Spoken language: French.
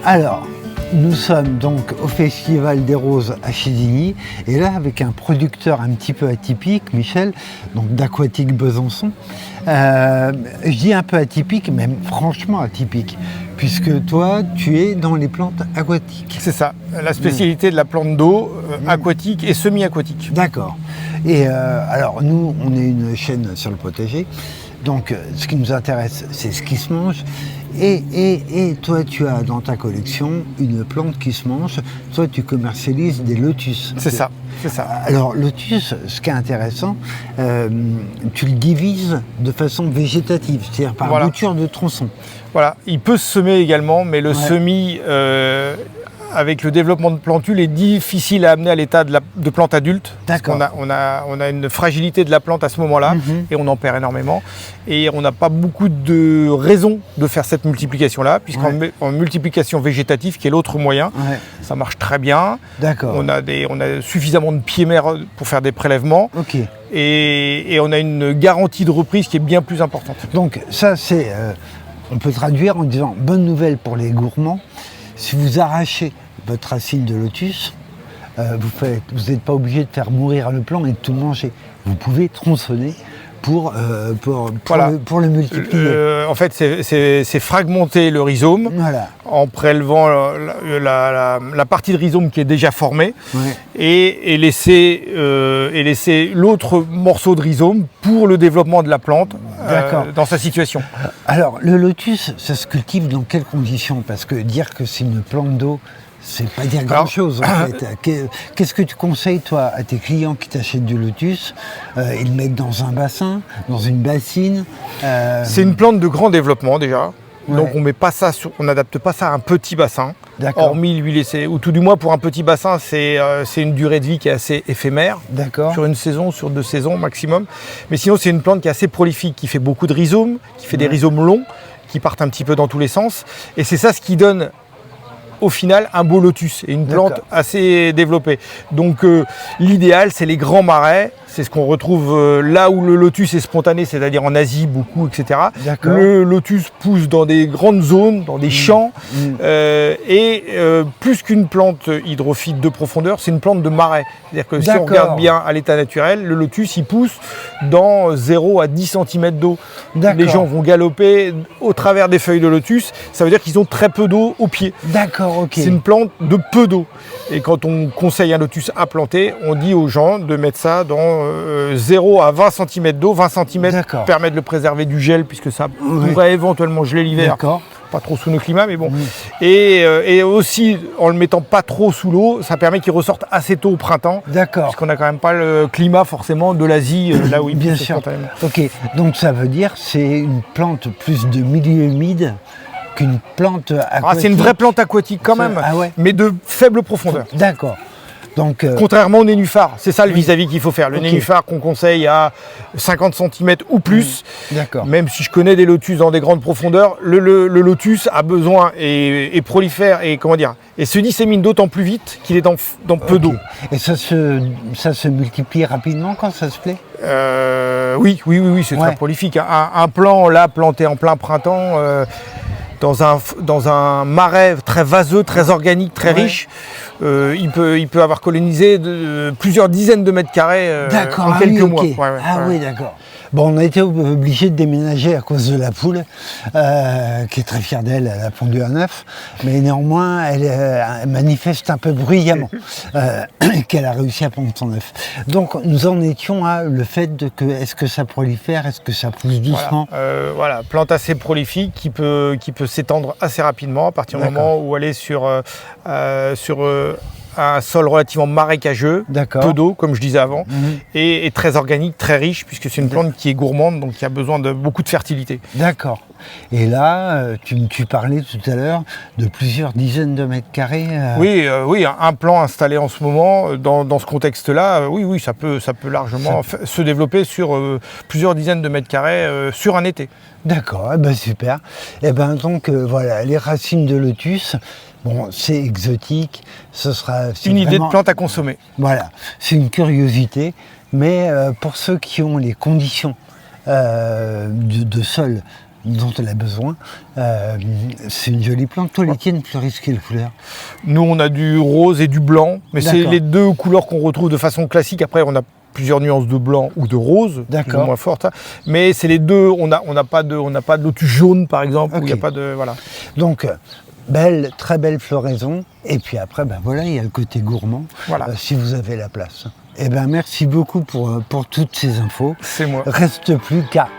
Alors, nous sommes donc au Festival des Roses à Chédigny, et là avec un producteur un petit peu atypique, Michel, donc d'Aquatique Besançon. Je dis un peu atypique, même franchement atypique, puisque toi, tu es dans les plantes aquatiques. C'est ça, la spécialité de la plante d'eau, aquatique et semi-aquatique. D'accord. Et alors, nous, on est une chaîne sur le potager, donc ce qui nous intéresse, c'est ce qui se mange. Et toi, tu as dans ta collection une plante qui se mange. Toi, tu commercialises des lotus. C'est ça, c'est ça. Alors, lotus, ce qui est intéressant, tu le divises de façon végétative, c'est-à-dire par bouture de tronçons. Voilà, il peut se semer également, mais le semis, avec le développement de plantules, est difficile à amener à l'état de plante adulte. D'accord. On a une fragilité de la plante à ce moment-là, et on en perd énormément. Et on n'a pas beaucoup de raisons de faire cette multiplication-là, puisqu'en multiplication végétative, qui est l'autre moyen, ça marche très bien. D'accord. On a suffisamment de pieds mères pour faire des prélèvements. Ok. Et on a une garantie de reprise qui est bien plus importante. Donc ça, c'est, on peut traduire en disant, bonne nouvelle pour les gourmands, si vous arrachez votre racine de lotus, vous n'êtes pas obligé de faire mourir le plant et de tout manger. Vous pouvez tronçonner pour le multiplier. En fait, c'est fragmenter le rhizome en prélevant la partie de rhizome qui est déjà formée et laisser l'autre morceau de rhizome pour le développement de la plante dans sa situation. Alors, le lotus, ça se cultive dans quelles conditions? Parce que dire que c'est une plante d'eau, c'est pas dire grand-chose en fait. Qu'est-ce que tu conseilles toi à tes clients qui t'achètent du lotus? Ils le mettent dans un bassin, dans une bassine? C'est une plante de grand développement déjà. Donc on n'adapte pas ça à un petit bassin. Hormis lui laisser, ou tout du moins pour un petit bassin, c'est une durée de vie qui est assez éphémère. Sur une saison, sur 2 saisons maximum. Mais sinon c'est une plante qui est assez prolifique, qui fait beaucoup de rhizomes, qui fait des rhizomes longs, qui partent un petit peu dans tous les sens. Et c'est ça ce qui donne au final un beau lotus et une plante assez développée. Donc l'idéal, c'est les grands marais. C'est ce qu'on retrouve là où le lotus est spontané, c'est-à-dire en Asie beaucoup, etc. Le lotus pousse dans des grandes zones, dans des champs, et plus qu'une plante hydrophyte de profondeur, c'est une plante de marais. C'est-à-dire que si on regarde bien à l'état naturel, le lotus il pousse dans 0 à 10 cm d'eau. Les gens vont galoper au travers des feuilles de lotus, ça veut dire qu'ils ont très peu d'eau au pied. C'est une plante de peu d'eau. Et quand on conseille un lotus à planter, on dit aux gens de mettre ça dans 0 à 20 cm d'eau. 20 cm permet de le préserver du gel, puisque ça pourrait éventuellement geler l'hiver. Pas trop sous nos climats, mais bon. Et aussi, en le mettant pas trop sous l'eau, ça permet qu'il ressorte assez tôt au printemps. Puisqu'on n'a quand même pas le climat forcément de l'Asie, là où il pousse spontanément. Donc ça veut dire que c'est une plante plus de milieu humide qu'une plante aquatique. C'est une vraie plante aquatique quand même, mais de faible profondeur. Donc, contrairement au nénuphar, c'est ça le vis-à-vis qu'il faut faire. Le nénuphar qu'on conseille à 50 cm ou plus, même si je connais des lotus dans des grandes profondeurs, le lotus a besoin et prolifère et se dissémine d'autant plus vite qu'il est dans peu d'eau. Et ça se multiplie rapidement quand ça se plaît? Oui, c'est très prolifique. Un plant là planté en plein printemps, dans un marais très vaseux, très organique, très riche, il peut avoir colonisé plusieurs dizaines de mètres carrés en quelques mois. D'accord. Bon, on a été obligé de déménager à cause de la poule, qui est très fière d'elle, elle a pondu un œuf, mais néanmoins, elle manifeste un peu bruyamment qu'elle a réussi à pondre son œuf. Donc, nous en étions à le fait est-ce que ça prolifère, est-ce que ça pousse doucement? Plante assez prolifique qui peut s'étendre assez rapidement à partir du moment où elle est sur un sol relativement marécageux, peu d'eau, comme je disais avant, et très organique, très riche, puisque c'est une plante qui est gourmande, donc qui a besoin de beaucoup de fertilité. Et là, tu parlais tout à l'heure de plusieurs dizaines de mètres carrés. Oui, un plan installé en ce moment, dans ce contexte-là, ça peut largement se développer sur plusieurs dizaines de mètres carrés sur un été. Super. Donc voilà, les racines de lotus. Bon, c'est exotique, c'est une idée de plante à consommer. Voilà, c'est une curiosité, mais pour ceux qui ont les conditions de sol dont elle a besoin. C'est une jolie plante. Toi, les tiennes fleurissent quelle couleur? Nous, on a du rose et du blanc, mais c'est les deux couleurs qu'on retrouve de façon classique. Après, on a plusieurs nuances de blanc ou de rose, plus ou moins fortes. Mais c'est les deux. On n'a pas de lotus jaune, par exemple. Où il y a pas de voilà. Donc très belle floraison. Et puis après, voilà, il y a le côté gourmand. Voilà. Si vous avez la place. Eh ben, merci beaucoup pour toutes ces infos. C'est moi. Reste plus qu'à